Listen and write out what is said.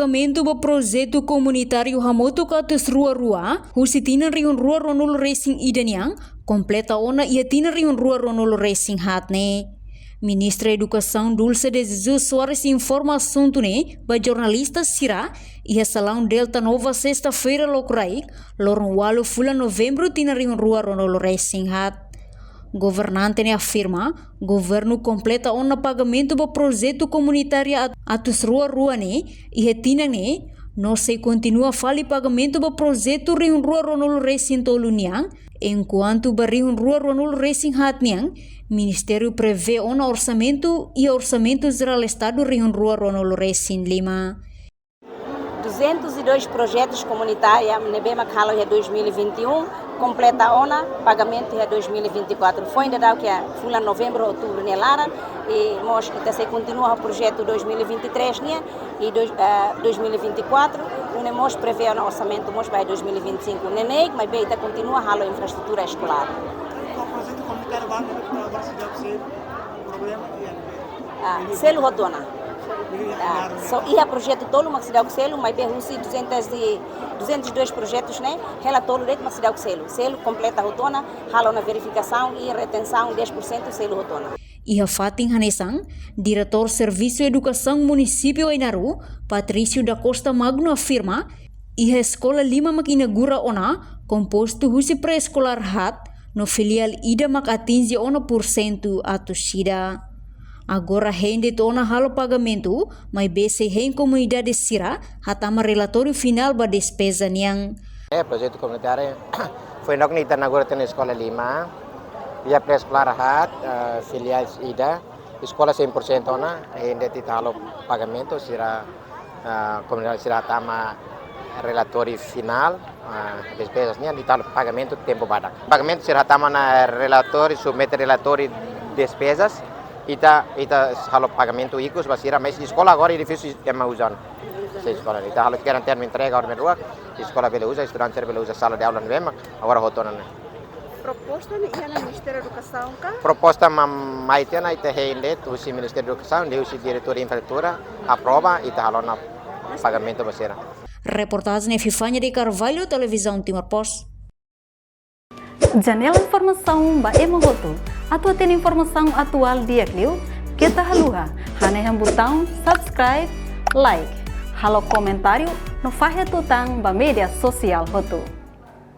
pagamento do projeto comunitário Hamoto Katus Rua-Rua, Husitina Riun Rua Ronolo Racing Idaniang, completa ona ia Tina Riun Rua Ronolo Racing Hatne. Ministra Educação Dulce de Jesus Soares informa assunto ne ba jornalista Sira ia salão Delta Nova sexta-feira locraik, lorong walu fula novembro Tina Riun Rua Ronolo Racing Hat. Governante ne afirma, governo completa ona pagamento do projeto comunitário atus rua-rua ne, e retina ne, não se continua fali pagamento do projeto Riun Rua Ronolo Racing Toluniang, enquanto ba Riun Rua Ronolo Racing Hatniang, Ministério prevê ona orçamento e orçamento geral Estado Riun Rua Ronolo Racing Lima. 202 projetos comunitários nebema kalo ya 2021 completa ona pagamento ya 2024 foi ainda dá que fula novembro outubro nelara e nós se continua o projeto 2023 né e 2024 nós prevê o orçamento nós vai 2025 neném mas bem ainda continua a infraestrutura escolar o projeto comunitário vai ser problema selo rodona ia projeto todo uma cidade selo mas bem 202 projetos né relatório de uma cidade selo completa rotona halo na verificação e retenção 10% selo rotona. Iha Fatin Hanesang, Diretor Serviço Educação Município Enaru, Patrício da Costa Magno afirma, iha escola lima mak inaugura ona, composto husi pré-escolar hat, no filial ida mak atinge ona % atus sida. Agora rende tona halo pagamento, mas BC em comunidade Sira, hatama relatório final ba despesa niang. Projeto comunitário foi nog niet inaugurado na escola Lima, via pré-escolar hat, filiais ida, escola 100% ona, rende talo pagamento, Sira comunidade Sira tama relatório final, despesas niang ditalo pagamento tempo badak. Pagamento Sira tama na relatório, submete relatório despesas. Ita halo pagamento ikut basira mas sekolah agora é difícil tema usar sekolah ita halo querem ter entrega agora merua sekolah bela usa estudante bela usa sala de aula mesmo agora rotona Proposta ni ia na Ministério da Educação ka proposta mai tena ita rende o Ministério da Educação deu se diretor de infraestrutura aprova ita halo na pagamento basira. Reportagem Fifanya de Carvalho, Televisão Timor Post. Janela informação ba Emogoto. Atua tem informação atual dia kliu, kita haluha, haneham botão subscribe, like, halo comentário no faixa tutang ba media sosial hotu.